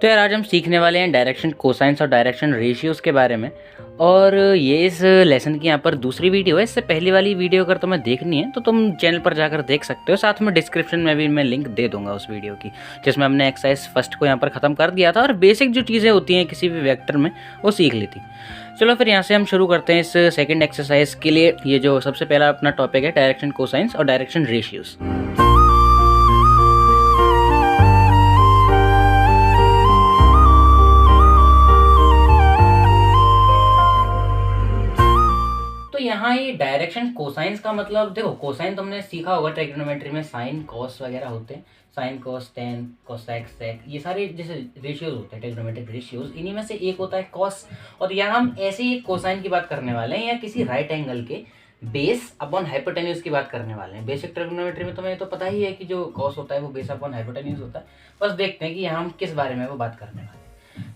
तो यार आज हम सीखने वाले हैं डायरेक्शन कोसाइंस और डायरेक्शन रेशियोज़ के बारे में। और ये इस लेसन की यहाँ पर दूसरी वीडियो है। इससे पहली वाली वीडियो अगर तुम्हें देखनी है तो तुम चैनल पर जाकर देख सकते हो। साथ में डिस्क्रिप्शन में भी मैं लिंक दे दूंगा उस वीडियो की, जिसमें हमने एक्सरसाइज फर्स्ट को यहाँ पर ख़त्म कर दिया था और बेसिक जो चीज़ें होती हैं किसी भी वेक्टर में वो सीख ली थी। चलो फिर यहाँ से हम शुरू करते हैं इस सेकेंड एक्सरसाइज के लिए। ये जो सबसे पहला अपना टॉपिक है डायरेक्शन कोसाइंस और डायरेक्शन रेशियोज़। तो यहाँ ये डायरेक्शन कोसाइंस का मतलब देखो, कोसाइन तुमने सीखा होगा ट्रिग्नोमेट्री में, साइन कॉस वगैरह होते हैं, sine cos tan cosec sec, ये सारे जैसे रेशियोज होते हैं ट्रिग्नोमेट्रिक रेशियोज, इन्हीं में से एक होता है कॉस। और यहाँ हम ऐसे ही कोसाइन की बात करने वाले हैं या किसी राइट एंगल के बेस अपॉन हाइपोटेन्यूज की बात करने वाले हैं। बेसिक ट्रिग्नोमेट्री में तुम्हें तो पता ही है कि जो कॉस होता है वो बेस अपॉन हाइपोटेन्यूज होता है। बस देखते हैं कि यहाँ हम किस बारे में वो बात करने वाले हैं।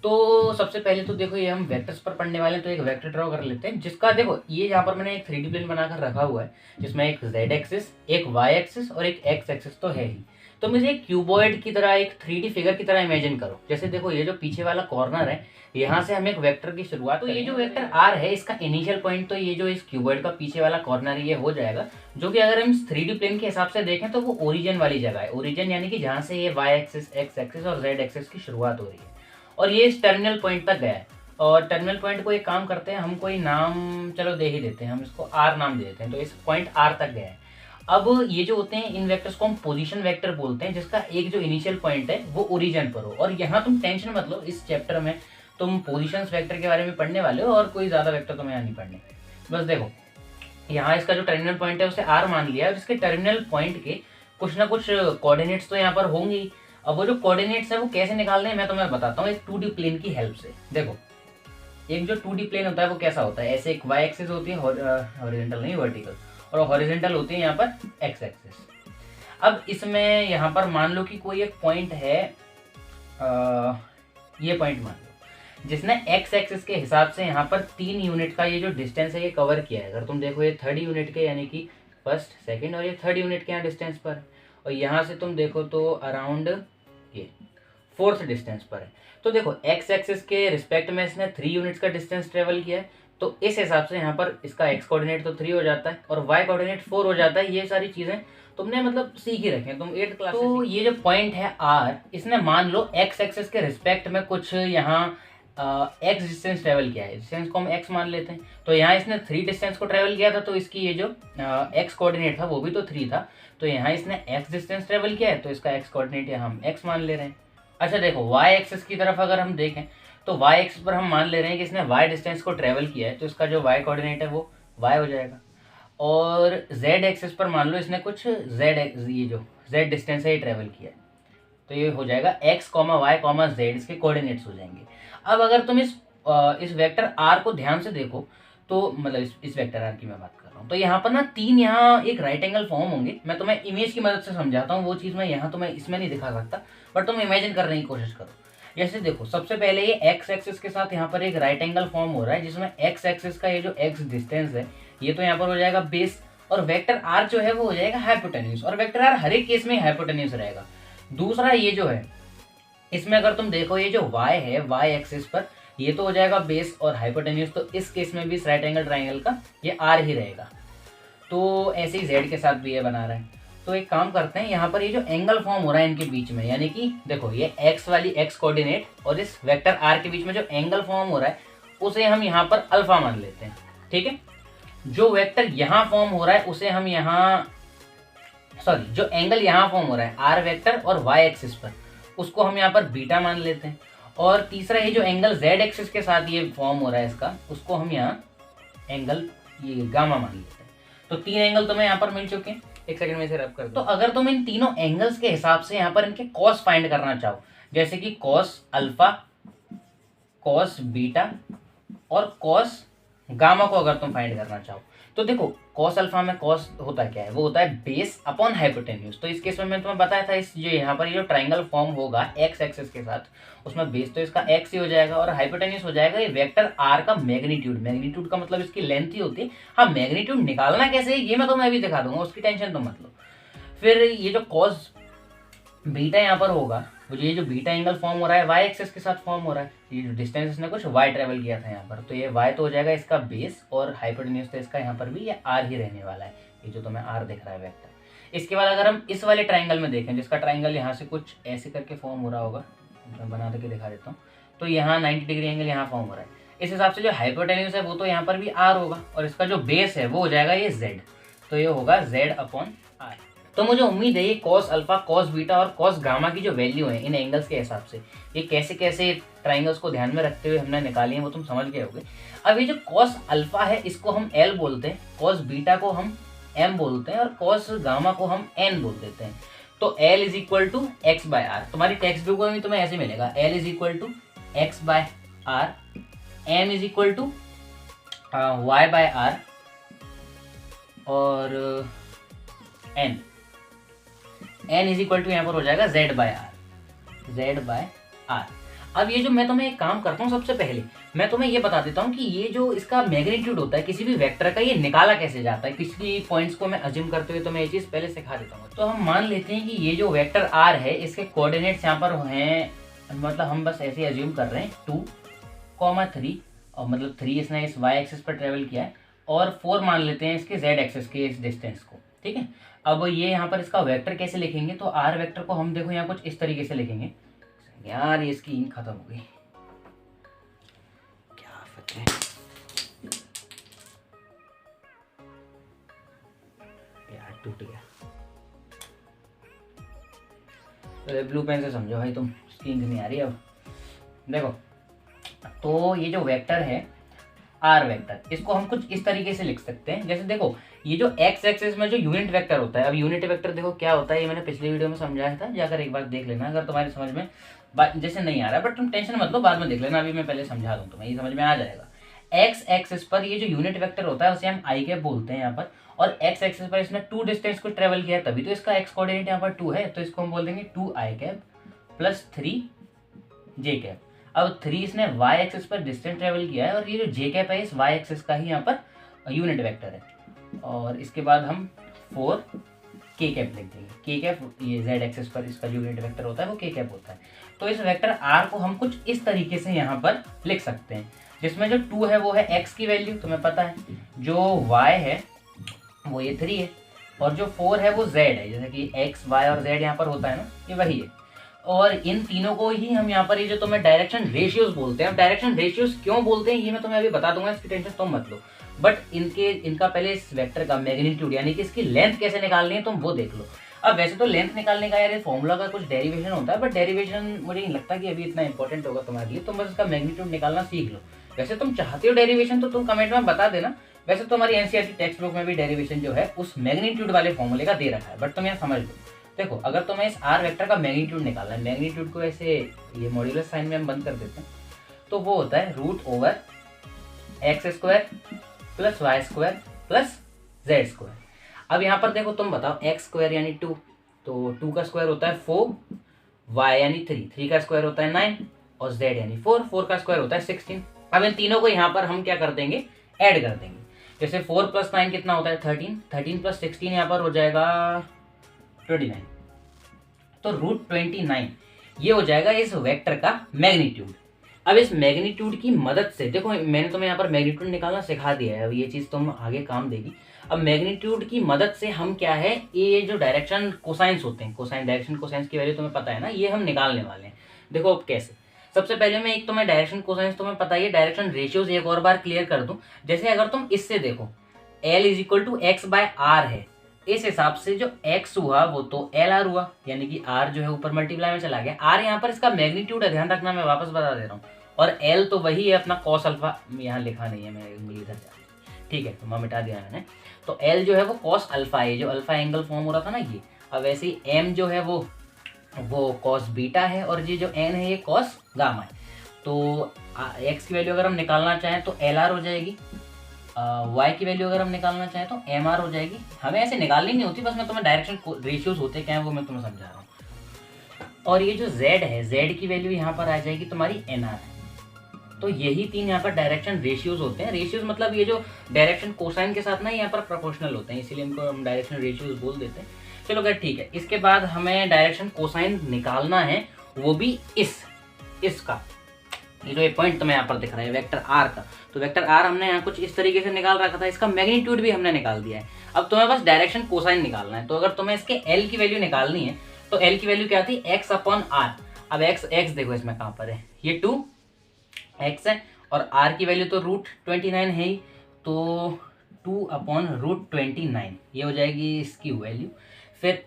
तो सबसे पहले तो देखो, ये हम वेक्टर्स पर पढ़ने वाले हैं, तो एक वेक्टर ड्रॉ कर लेते हैं जिसका देखो ये यहाँ पर मैंने एक 3D प्लेन बनाकर रखा हुआ है, जिसमें एक z एक्सिस, एक y एक्सिस और एक x एक्सिस तो है ही। तो मुझे एक क्यूबॉइड की तरह, एक 3D फिगर की तरह इमेजिन करो। जैसे देखो ये जो पीछे वाला कॉर्नर है, यहाँ से हम एक वेक्टर की शुरुआत, तो ये जो वेक्टर r है इसका इनिशियल पॉइंट तो ये जो इस क्यूबॉइड का पीछे वाला कॉर्नर ये हो जाएगा, जो कि अगर हम 3D प्लेन के हिसाब से देखें तो वो ओरिजिन वाली जगह है। ओरिजिन यानी कि जहाँ से ये y एक्सिस, x एक्सिस और z एक्सिस की शुरुआत हो रही है और ये इस टर्मिनल पॉइंट तक गया है। और टर्मिनल पॉइंट को एक काम करते हैं, हम कोई नाम चलो दे ही देते हैं, हम इसको r नाम दे देते हैं। तो इस पॉइंट r तक गया है। अब ये जो होते हैं इन वेक्टर्स को हम पोजीशन वेक्टर बोलते हैं, जिसका एक जो इनिशियल पॉइंट है वो ओरिजिन पर हो। और यहाँ तुम टेंशन मत लो, इस चैप्टर में तुम पोजीशंस वेक्टर के बारे में पढ़ने वाले हो और कोई ज़्यादा वेक्टर तुम्हें यहाँ नहीं पढ़ने। बस देखो यहाँ इसका जो टर्मिनल पॉइंट है उसे r मान लिया और इसके टर्मिनल पॉइंट के कुछ ना कुछ कोऑर्डिनेट्स तो यहाँ पर होंगे ही। अब वो जो कोऑर्डिनेट्स है वो कैसे निकालने हैं मैं तुम्हें बताता हूँ एक 2D प्लेन की हेल्प से। देखो एक जो 2D प्लेन होता है वो कैसा होता है, ऐसे एक y एक्सिस होती है, हॉरिजॉन्टल नहीं वर्टिकल, और हॉरिजॉन्टल होती है यहाँ पर x एक्सिस। अब इसमें यहाँ पर मान लो कि कोई एक पॉइंट है, ये पॉइंट मान लो जिसने x एक्सिस के हिसाब से यहाँ पर 3 यूनिट का ये जो डिस्टेंस है ये कवर किया है। अगर तुम देखो ये 3rd यूनिट के यानी कि फर्स्ट सेकेंड और ये 3rd यूनिट के यहाँ डिस्टेंस पर, और यहाँ से तुम देखो तो अराउंड ये 4th डिस्टेंस पर है। तो देखो x एक्सिस के रिस्पेक्ट में इसने 3 यूनिट्स का डिस्टेंस ट्रेवल किया है, तो इस हिसाब से यहाँ पर इसका x कोऑर्डिनेट तो 3 हो जाता है और y कोऑर्डिनेट 4 हो जाता है। ये सारी चीज़ें तुमने मतलब सीख ही रखे हैं तुम 8th क्लास। तो ये जो पॉइंट है r, इसने मान लो x एक्सिस के रिस्पेक्ट में कुछ यहाँ x डिस्टेंस ट्रेवल किया है, डिस्टेंस को हम x मान लेते हैं। तो यहाँ इसने 3 डिस्टेंस को ट्रेवल किया था, तो इसकी ये जो x कोऑर्डिनेट था वो भी तो 3 था। तो यहाँ इसने x डिस्टेंस ट्रेवल किया है तो इसका x कोऑर्डिनेट यहाँ हम x मान ले रहे हैं। अच्छा देखो y एक्सिस की तरफ अगर हम देखें तो y एक्सिस पर हम मान ले रहे हैं कि इसने y डिस्टेंस को ट्रेवल किया है, तो इसका जो y कोऑर्डिनेट है वो y हो जाएगा। और z एक्सिस पर मान लो इसने कुछ ये जो z डिस्टेंस है ये ट्रेवल किया है, तो ये हो जाएगा x, y, z, इसके कोऑर्डिनेट्स हो जाएंगे। अब अगर तुम इस वेक्टर r को ध्यान से देखो तो मतलब इस वेक्टर r की मैं बात कर रहा हूँ, तो यहाँ पर ना 3 यहाँ एक राइट एंगल फॉर्म होंगे। मैं तुम्हें इमेज की मदद से समझाता हूँ, वो चीज़ मैं यहाँ तुम्हें इसमें नहीं दिखा सकता, बट तुम इमेजिन करने की कोशिश करो। जैसे देखो सबसे पहले ये x एक्सिस के साथ यहाँ पर एक राइट एंगल फॉर्म हो रहा है, जिसमें x एक्सिस का ये जो x डिस्टेंस है ये तो यहाँ पर हो जाएगा बेस, और वेक्टर r जो है वो हो जाएगा हाइपोटेन्यूज, और वेक्टर r हर एक केस में हाइपोटेन्यूज रहेगा। दूसरा ये जो है इसमें अगर तुम देखो ये जो y है y एक्सिस पर ये तो हो जाएगा बेस और हाइपोटेन्यूज, तो इस केस में भी इस राइट एंगल ट्राइंगल का ये r ही रहेगा। तो ऐसे ही z के साथ भी ये बना रहा है। तो एक काम करते हैं, यहाँ पर ये जो एंगल फॉर्म हो रहा है इनके बीच में, यानी कि देखो ये x वाली x कोऑर्डिनेट और इस वेक्टर r के बीच में जो एंगल फॉर्म हो रहा है उसे हम यहाँ पर अल्फा मान लेते हैं, ठीक है। जो वेक्टर यहाँ फॉर्म हो रहा है उसे हम यहाँ, सॉरी जो एंगल यहाँ फॉर्म हो रहा है r वेक्टर और y एक्सिस पर, उसको हम यहाँ पर बीटा मान लेते हैं। और तीसरा ये जो एंगल z एक्सिस के साथ ये फॉर्म हो रहा है इसका, उसको हम यहाँ एंगल ये गामा मान लेते हैं। तो 3 एंगल तुम्हें यहाँ पर मिल चुके हैं, एक सेकंड में इसे रब कर दो। तो अगर तुम इन तीनों एंगल्स के हिसाब से यहाँ पर इनके कॉस फाइंड करना चाहो, जैसे कि कॉस अल्फा, कॉस बीटा और कॉस गामा को अगर तुम फाइंड करना चाहो, तो देखो कॉस अल्फा में कॉस होता क्या है, वो होता है बेस अपॉन हाइपोटेन्यूज। तो इस केस में मैंने तुम्हें बताया था, इस जो यहाँ पर ये जो ट्राइंगल फॉर्म होगा x एक्सिस के साथ, उसमें बेस तो इसका x ही हो जाएगा और हाइपोटेन्यूज हो जाएगा ये वेक्टर r का मैग्नीट्यूड। मैग्नीट्यूड का मतलब इसकी लेंथ ही होती है। हाँ, मैग्नीट्यूड निकालना कैसे है ये मैं तुम्हें अभी दिखा दूंगा, उसकी टेंशन तो मत लो। फिर ये जो कॉस बीटा यहाँ पर होगा वो ये जो बीटा एंगल फॉर्म हो रहा है वाई एक्सेस के साथ फॉर्म हो रहा है, ये जो डिस्टेंस इसने कुछ वाई ट्रेवल किया था यहाँ पर, तो ये वाई तो हो जाएगा इसका बेस, और हाइपोटेन्यूज तो इसका यहाँ पर भी ये आर ही रहने वाला है, ये जो तुम्हें आर दिख रहा है वेक्टर। इसके बाद अगर हम इस वाले ट्राइंगल में देखें, जिसका ट्राइंगल यहाँ से कुछ ऐसे करके फॉर्म हो रहा होगा, मैं बना के दिखा देता हूँ, तो यहाँ 90 डिग्री एंगल यहाँ फॉर्म हो रहा है। इस हिसाब से जो हाइपोटेन्यूज है वो तो यहाँ पर भी आर होगा, और इसका जो बेस है वो हो जाएगा ये जेड, तो ये होगा जेड अपॉन आर। तो मुझे उम्मीद है ये कॉस अल्फा, कॉस बीटा और कॉस गामा की जो वैल्यू है इन एंगल्स के हिसाब से, ये कैसे कैसे ट्राइंगल्स को ध्यान में रखते हुए हमने निकाली है वो तुम समझ गए होगे। अब ये जो कॉस अल्फा है इसको हम एल बोलते हैं, कॉस बीटा को हम एम बोलते हैं, और कॉस गामा को हम एन बोल देते हैं। तो L is equal to X by R, तुम्हारी टेक्स्ट बुक में भी तुम्हें ऐसे मिलेगा, L is equal to X by R, M is equal to Y by R, और एन इज इक्वल टू यहाँ पर हो जाएगा Z by R, Z by R. अब ये जो मैं तुम्हें एक काम करता हूँ, सबसे पहले मैं तुम्हें ये बता देता हूँ कि ये जो इसका मैग्नीट्यूड होता है किसी भी वेक्टर का, ये निकाला कैसे जाता है। किसी पॉइंट्स को मैं अज्यूम करते हुए तुम्हें ये चीज़ पहले सिखा देता हूँ। तो हम मान लेते हैं कि ये जो वेक्टर आर है इसके कोऑर्डिनेट्स यहाँ पर हैं, मतलब हम बस ऐसे अज्यूम कर रहे हैं 2,3, और मतलब 3 इसने इस वाई एक्सिस पर ट्रेवल किया है, और 4 मान लेते हैं इसके जेड एक्सिस के इस डिस्टेंस को, ठीक है। अब ये यहाँ पर इसका वेक्टर कैसे लिखेंगे, तो आर वेक्टर को हम देखो यहाँ कुछ इस तरीके से लिखेंगे। यार ये इसकी इंक खत्म हो गई, क्या आफत है यार, टूट गया। तो ब्लू पेन से समझो भाई तुम, इसकी इंक नहीं आ रही। अब देखो, तो ये जो वेक्टर है आर वेक्टर, इसको हम कुछ इस तरीके से लिख सकते हैं। जैसे देखो, ये जो एक्स एक्सिस में जो यूनिट वेक्टर होता है, अब यूनिट वेक्टर देखो क्या होता है, ये मैंने पिछले वीडियो में समझाया था, जाकर एक बार देख लेना अगर तुम्हारी समझ में जैसे नहीं आ रहा, बट तुम टेंशन मत लो, बाद में देख लेना, अभी मैं पहले समझा दूं तुम्हें, ये समझ में आ जाएगा। एक्स एक्सिस पर ये जो यूनिट वेक्टर होता है उसे हम आई कैप बोलते हैं यहाँ पर, और एक्स एक्सिस पर इसने 2 डिस्टेंस को ट्रेवल किया, तभी तो इसका एक्स कोऑर्डिनेट यहाँ पर 2 है, तो इसको हम बोल देंगे 2 आई कैप प्लस 3 जे कैप। अब 3 इसने वाई एक्सिस पर डिस्टेंस ट्रेवल किया है, और ये जो जे कैप है इस वाई एक्सिस का ही यहाँ पर यूनिट वेक्टर है, और इसके बाद हम 4 के कैप लिख देंगे। के कैप ये जेड एक्सिस पर इसका जो यूनिट वेक्टर होता है वो के कैप होता है। तो इस वेक्टर आर को हम कुछ इस तरीके से यहाँ पर लिख सकते हैं, जिसमें जो 2 है वो है एक्स की वैल्यू, तुम्हें पता है, जो वाई है वो ये 3 है, और जो 4 है वो जेड है, जैसे कि एक्स वाई और जेड यहाँ पर होता है ना, ये वही है। और इन तीनों को ही हम यहाँ पर ये जो तुम्हें डायरेक्शन रेशियोज बोलते हैं। डायरेक्शन रेशियोज क्यों बोलते हैं ये मैं तुम्हें अभी बता दूंगा, इसकी टेंशन तुम मत लो, बट इनका पहले इस वेक्टर का मैग्नीट्यूड यानी कि इसकी लेंथ कैसे निकालनी है तुम वो देख लो। अब वैसे तो लेंथ निकालने का यार ये फॉर्मूला का कुछ डेरिवेशन होता है, बट डेरिवेशन मुझे नहीं लगता कि अभी इतना इंपॉर्टेंट होगा तुम्हारे लिए, तुम बस इसका मैग्नीट्यूड निकालना सीख लो। वैसे तुम चाहते हो डेरिवेशन तो तुम कमेंट में बता देना, वैसे तो हमारी एनसीईआरटी टेक्स्ट बुक में भी डेरिवेशन जो है उस मैग्नीट्यूड वाले फॉर्मूले का दे रखा है, बट तुम यहाँ समझ लो। देखो, अगर तुम्हें इस आर वेक्टर का मैग्नीट्यूड निकालना है, मैग्नीट्यूड को ऐसे ये मॉड्यूलस साइन में हम बंद कर देते हैं, तो वो होता है root over X square plus Y square plus Z square. अब यहाँ पर देखो, तुम बताओ, एक्स स्क्वायर यानी 2, तो 2 का स्क्वायर होता है 4, वाई यानी 3, 3 का स्क्वायर होता है 9, और जेड यानी 4, 4 का स्क्वायर होता है 16। अब इन तीनों को यहाँ पर हम क्या कर देंगे, ऐड कर देंगे। जैसे 4 प्लस 9 कितना होता है 13, 13 प्लस 16 यहाँ पर हो जाएगा 29, तो रूट 29 ये हो जाएगा इस वेक्टर का मैग्नीट्यूड। अब इस मैग्नीट्यूड की मदद से देखो, मैंने तुम्हें यहाँ पर मैग्नीट्यूड निकालना सिखा दिया है, अब ये चीज़ तुम आगे काम देगी। अब मैग्नीट्यूड की मदद से हम क्या है, ये जो डायरेक्शन कोसाइंस होते हैं, कोसाइन डायरेक्शन कोसाइंस की वैल्यू तुम्हें पता है ना, ये हम निकालने वाले हैं। देखो अब कैसे, सबसे पहले मैं एक तुम्हें डायरेक्शन कोसाइंस तुम्हें पता है, डायरेक्शन रेशियोज एक और बार क्लियर कर दूं। जैसे अगर तुम इससे देखो, L is equal to X by R है, इस हिसाब से जो x हुआ वो तो एल आर हुआ, यानी कि r जो है ऊपर मल्टीप्लाई में चला गया। r यहाँ पर इसका मैग्नीट्यूड है, ध्यान रखना, मैं वापस बता दे रहा हूँ। और l तो वही है अपना कॉस अल्फा, यहाँ लिखा नहीं है, मैं उंगली इधर जा, ठीक है, तो मैं मिटा दिया मैंने। तो l जो है वो कॉस अल्फा है, जो अल्फा एंगल फॉर्म हो रहा था ना ये। अब वैसे ही m जो है वो कॉस बीटा है, और ये जो n है ये कॉस गामा है। तो x की वैल्यू अगर हम निकालना चाहें तो एल आर हो जाएगी, y की वैल्यू अगर हम निकालना चाहें तो एम आर हो जाएगी। हमें ऐसे निकालनी नहीं होती, बस मैं तुम्हें डायरेक्शन रेशियोज होते क्या है वो मैं तुम्हें समझा रहा हूँ। और ये जो z है, z की वैल्यू यहाँ पर आ जाएगी तुम्हारी एन आर है। तो यही 3 यहाँ पर डायरेक्शन रेशियोज होते हैं। रेशियोज मतलब ये जो डायरेक्शन कोसाइन के साथ ना यहाँ पर प्रोपोर्शनल होते हैं, इसीलिए इनको हम डायरेक्शन रेशियोज बोल देते हैं। चलो खैर ठीक है। इसके बाद हमें डायरेक्शन कोसाइन निकालना है, वो भी इसका ये जो पॉइंट तुम्हें यहाँ पर दिख रहा है वेक्टर आर का, तो वेक्टर आर हमने यहाँ कुछ इस तरीके से निकाल रखा था, इसका मैग्नीट्यूड भी हमने निकाल दिया है। अब तुम्हें बस डायरेक्शन कोसाइन निकालना है। तो अगर तुम्हें इसके एल की वैल्यू निकालनी है तो एल की वैल्यू क्या थी, एक्स अपॉन आर। अब एक्स देखो इसमें कहाँ पर है, ये 2x है और आर की वैल्यू तो √29 है ही, तो 2/√29 ये हो जाएगी इसकी वैल्यू। फिर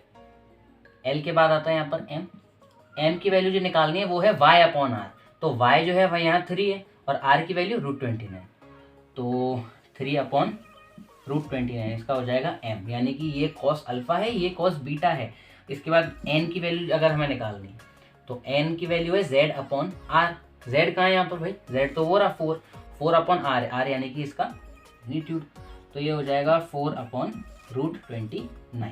एल के बाद आता है यहाँ पर एम की वैल्यू जो निकालनी है वो है y अपॉन आर। तो y जो है वह यहाँ 3 है और r की वैल्यू √29, तो 3/√29 इसका हो जाएगा m, यानी कि ये cos अल्फा है, ये cos बीटा है। इसके बाद n की वैल्यू अगर हमें निकालनी है तो n की वैल्यू है z अपॉन r। z कहाँ है यहाँ पर भाई, z तो वो रहा 4 अपॉन r यानी कि इसका मैग्नीट्यूड, तो ये हो जाएगा 4/√29।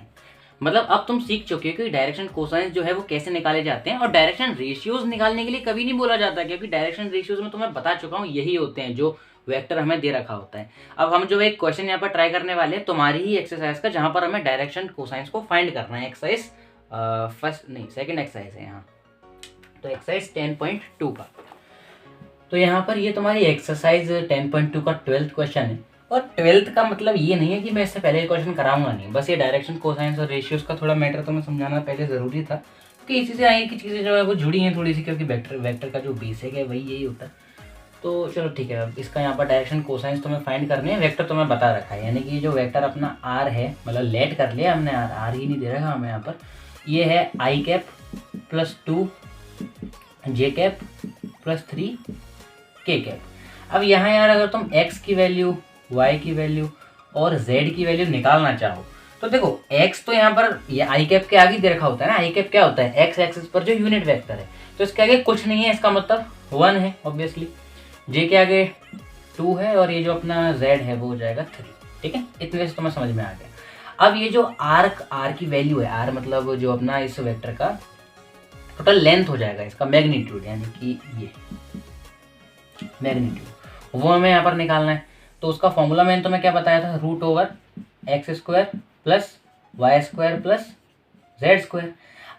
मतलब अब तुम सीख चुके हो कि डायरेक्शन कोसाइंस जो है वो कैसे निकाले जाते हैं। और डायरेक्शन रेशियोज निकालने के लिए कभी नहीं बोला जाता, क्योंकि डायरेक्शन रेशियोज में तुम्हें बता चुका हूँ यही होते हैं जो वेक्टर हमें दे रखा होता है। अब हम जो एक क्वेश्चन यहाँ पर ट्राई करने वाले हैं तुम्हारी ही एक्सरसाइज का, जहाँ पर हमें डायरेक्शन कोसाइंस को फाइंड करना है। एक्सरसाइज सेकंड एक्सरसाइज है यहाँ, तो एक्सरसाइज 10.2 का। तो यहाँ पर ये तुम्हारी एक्सरसाइज 10.2 का 12th क्वेश्चन है। और 12th का मतलब ये नहीं है कि मैं इससे पहले क्वेश्चन कराऊंगा नहीं, बस ये डायरेक्शन कोसाइंस और रेशियोज का थोड़ा मैटर तुम्हें समझाना पहले ज़रूरी था, क्योंकि इसी से आगे की चीज़ें जो है वो जुड़ी हैं थोड़ी सी, क्योंकि वेक्टर का जो बेसिक है वही यही होता है। तो चलो ठीक है, अब इसका यहाँ पर डायरेक्शन कोसाइंस तुम्हें फाइंड करने हैं। वेक्टर तुम्हें बता रखा है, यानी कि जो वेक्टर अपना आर है, मतलब लेट कर लिया हमने, आर ही नहीं दे रखा हमें यहाँ पर, ये है i cap plus 2 j cap plus 3 k cap. अब यहाँ यार अगर तुम x की वैल्यू, y की वैल्यू और z की वैल्यू निकालना चाहो तो देखो x तो यहाँ पर ये i कैप के आगे दे रखा होता है ना। i कैप क्या होता है, x एक्सिस पर जो यूनिट वेक्टर है, तो इसके आगे कुछ नहीं है, इसका मतलब 1 है ऑब्वियसली। j के आगे 2 है और ये जो अपना z है वो हो जाएगा 3। ठीक है, इतने से तुम्हें समझ में आ गया। अब ये जो r की वैल्यू है, r मतलब जो अपना इस वेक्टर का टोटल लेंथ हो जाएगा, इसका मैग्नीट्यूड, यानी कि ये मैग्नीट्यूड, वो हमें यहाँ पर निकालना है। तो उसका फॉर्मूला मैंने तुम्हें क्या बताया था, √x² plus y² plus z²।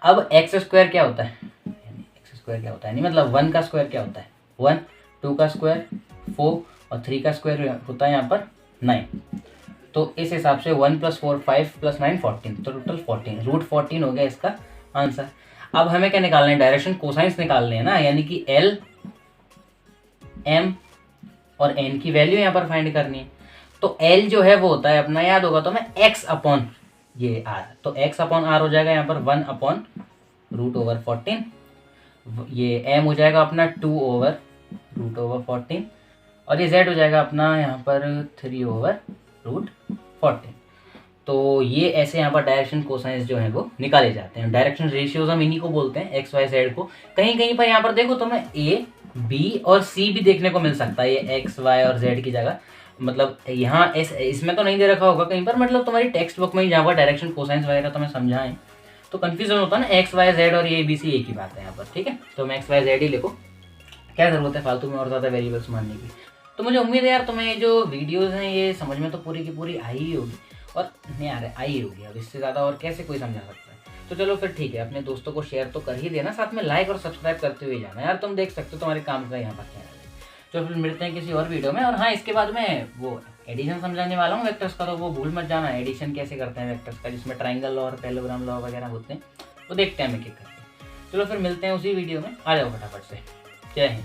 अब x² क्या होता है, x² क्या होता है, नहीं मतलब 1 का स्क्वायर क्या होता है 1, 2 का स्क्वायर 4 और 3 का स्क्वायर होता है यहाँ पर 9। तो इस हिसाब से 1 + 4 5 + 9 14, तो टोटल 14, √14 हो गया इसका आंसर। अब हमें क्या निकालना है, डायरेक्शन कोसाइंस निकालने हैं ना, यानी कि L, M और n की वैल्यू यहाँ पर फाइंड करनी है। तो L जो है वो होता है अपना, याद होगा तो मैं x अपॉन ये r, तो x अपॉन r हो जाएगा यहाँ पर 1/√14, ये m हो जाएगा अपना 2/√14 और ये z हो जाएगा अपना यहाँ पर 3/√14। तो ये ऐसे यहाँ पर डायरेक्शन कोसाइंस जो है वो निकाले जाते हैं। डायरेक्शन रेशियोज हम इन्हीं को बोलते हैं, x y z को। कहीं कहीं पर यहाँ पर देखो तुम्हें a b और c भी देखने को मिल सकता है, ये x y और z की जगह, मतलब यहाँ इसमें तो नहीं दे रखा होगा कहीं पर, मतलब तुम्हारी टेक्स्ट बुक में ही जहाँ पर डायरेक्शन कोसाइंस वगैरह तुम्हें समझाएं तो कंफ्यूजन होता है ना, x y z और ये b c एक ही बात है यहाँ पर। ठीक है, तो मैं x y z ही लिखो, क्या जरूरत है फालतू में और ज़्यादा वेरिएबल्स मानने की। तो मुझे उम्मीद है यार तुम्हें ये जो वीडियोज़ हैं ये समझ में तो पूरी की पूरी आई ही होगी, और नहीं आ रहा आई ही होगी, अब इससे ज़्यादा और कैसे कोई समझा सकता है। तो चलो फिर ठीक है, अपने दोस्तों को शेयर तो कर ही देना, साथ में लाइक और सब्सक्राइब करते हुए जाना यार, तुम देख सकते हो तुम्हारे काम का यहाँ पर क्या है। तो फिर मिलते हैं किसी और वीडियो में। और हाँ, इसके बाद मैं वो एडिशन समझाने वाला हूँ वेक्टर्स का, तो वो भूल मत जाना, एडिशन कैसे करते हैं वेक्टर्स का, जिसमें ट्राइंगल लॉ और पैरेललोग्राम लॉ वगैरह होते हैं, वो देखते हैं हम एक एक करके। चलो फिर मिलते हैं उसी वीडियो में, आ जाओ फटाफट से। जय हिंद।